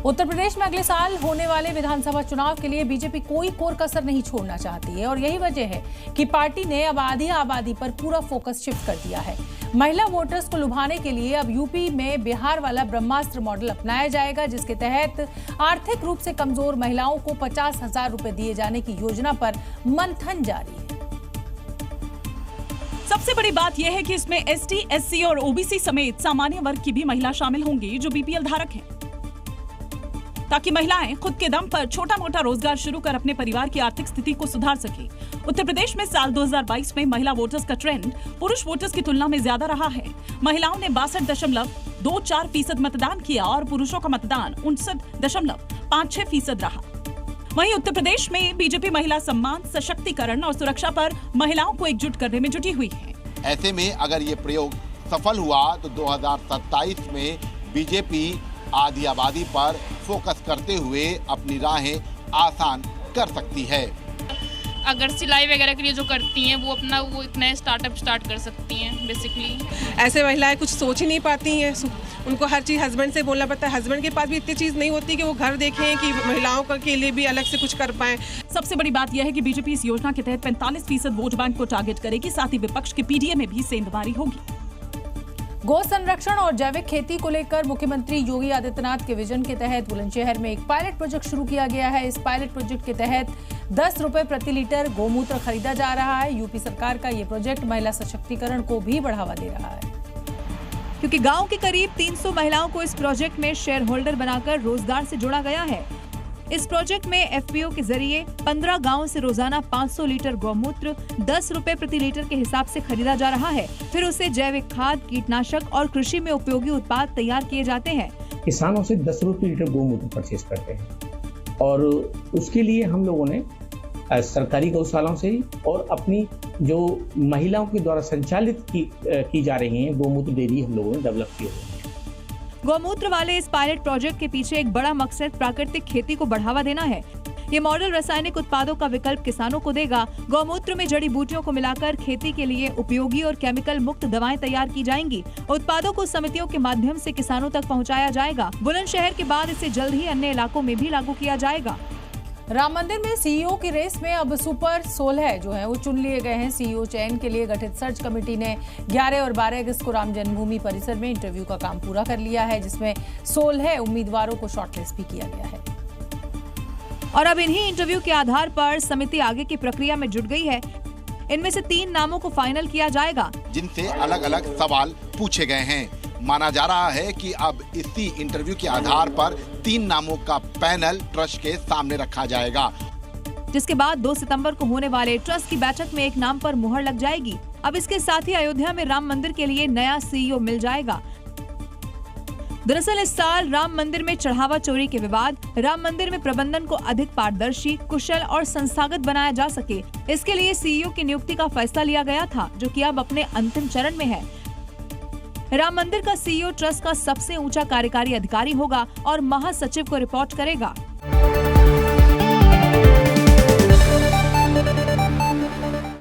उत्तर प्रदेश में अगले साल होने वाले विधानसभा चुनाव के लिए बीजेपी कोई कोर कसर नहीं छोड़ना चाहती है और यही वजह है कि पार्टी ने अब आधी आबादी पर पूरा फोकस शिफ्ट कर दिया है। महिला वोटर्स को लुभाने के लिए अब यूपी में बिहार वाला ब्रह्मास्त्र मॉडल अपनाया जाएगा, जिसके तहत आर्थिक रूप से कमजोर महिलाओं को 50,000 रुपए दिए जाने की योजना पर मंथन जारी है। सबसे बड़ी बात यह है कि इसमें एसटी, एससी और ओबीसी समेत सामान्य वर्ग की भी महिला शामिल होंगी जो बीपीएल धारक हैं, ताकि महिलाएं खुद के दम पर छोटा मोटा रोजगार शुरू कर अपने परिवार की आर्थिक स्थिति को सुधार सके। उत्तर प्रदेश में साल 2022 में महिला वोटर्स का ट्रेंड पुरुष वोटर्स की तुलना में ज्यादा रहा है। महिलाओं ने 62.24% मतदान किया और पुरुषों का मतदान 59.56% रहा। वहीं उत्तर प्रदेश में बीजेपी महिला सम्मान, सशक्तिकरण और सुरक्षा पर महिलाओं को एकजुट करने में जुटी हुई है। ऐसे में अगर ये प्रयोग सफल हुआ तो 2027 में बीजेपी आधी आबादी पर फोकस करते हुए अपनी राहें आसान कर सकती है। अगर सिलाई वगैरह के लिए जो करती हैं वो एक नया स्टार्टअप स्टार्ट कर सकती हैं। बेसिकली ऐसे महिलाएं कुछ सोच ही नहीं पाती हैं, उनको हर चीज़ हस्बैंड से बोलना पड़ता है। हस्बैंड के पास भी इतनी चीज़ नहीं होती कि वो घर देखें कि महिलाओं के लिए भी अलग से कुछ कर पाएं। सबसे बड़ी बात यह है कि बीजेपी इस योजना के तहत 45% वोट बैंक को टारगेट करेगी, साथ ही विपक्ष के पीडीए में भी सेंधमारी होगी। गौ संरक्षण और जैविक खेती को लेकर मुख्यमंत्री योगी आदित्यनाथ के विजन के तहत बुलंदशहर में एक पायलट प्रोजेक्ट शुरू किया गया है। इस पायलट प्रोजेक्ट के तहत 10 रुपए प्रति लीटर गोमूत्र खरीदा जा रहा है। यूपी सरकार का ये प्रोजेक्ट महिला सशक्तिकरण को भी बढ़ावा दे रहा है, क्योंकि गांव के करीब 300 महिलाओं को इस प्रोजेक्ट में शेयर होल्डर बनाकर रोजगार से जोड़ा गया है। इस प्रोजेक्ट में एफपीओ के जरिए 15 गांवों से रोजाना 500 लीटर गौमूत्र 10 रुपए प्रति लीटर के हिसाब से खरीदा जा रहा है। फिर उससे जैविक खाद, कीटनाशक और कृषि में उपयोगी उत्पाद तैयार किए जाते हैं। किसानों से 10 रुपए लीटर गौमूत्र परचेज करते हैं और उसके लिए हम लोगों ने सरकारी गौशालाओं से ही और अपनी जो महिलाओं के द्वारा संचालित की जा रही है गौमूत्र डेयरी हम लोगों ने डेवलप की है। गौमूत्र वाले इस पायलट प्रोजेक्ट के पीछे एक बड़ा मकसद प्राकृतिक खेती को बढ़ावा देना है। ये मॉडल रासायनिक उत्पादों का विकल्प किसानों को देगा। गौमूत्र में जड़ी बूटियों को मिलाकर खेती के लिए उपयोगी और केमिकल मुक्त दवाएं तैयार की जाएंगी। उत्पादों को समितियों के माध्यम से किसानों तक पहुंचाया जाएगा। बुलंदशहर के बाद इसे जल्द ही अन्य इलाकों में भी लागू किया जाएगा। राम मंदिर में सीईओ की रेस में अब सुपर 16 जो है वो चुन लिए गए हैं। सीईओ चयन के लिए गठित सर्च कमेटी ने 11 और 12 अगस्त को राम जन्मभूमि परिसर में इंटरव्यू का काम पूरा कर लिया है, जिसमें 16 उम्मीदवारों को शॉर्टलिस्ट भी किया गया है। और अब इन्हीं इंटरव्यू के आधार पर समिति आगे की प्रक्रिया में जुट गई है। इनमें से 3 नामों को फाइनल किया जाएगा, जिनसे अलग अलग सवाल पूछे गए हैं। माना जा रहा है कि अब इसी इंटरव्यू के आधार पर 3 नामों का पैनल ट्रस्ट के सामने रखा जाएगा, जिसके बाद 2 सितंबर को होने वाले ट्रस्ट की बैठक में एक नाम पर मुहर लग जाएगी। अब इसके साथ ही अयोध्या में राम मंदिर के लिए नया सीईओ मिल जाएगा। दरअसल इस साल राम मंदिर में चढ़ावा चोरी के विवाद, राम मंदिर में प्रबंधन को अधिक पारदर्शी, कुशल और संस्थागत बनाया जा सके, इसके लिए सीईओ की नियुक्ति का फैसला लिया गया था, जो कि अब अपने अंतिम चरण में है। राम मंदिर का सीईओ ट्रस्ट का सबसे ऊंचा कार्यकारी अधिकारी होगा और महासचिव को रिपोर्ट करेगा।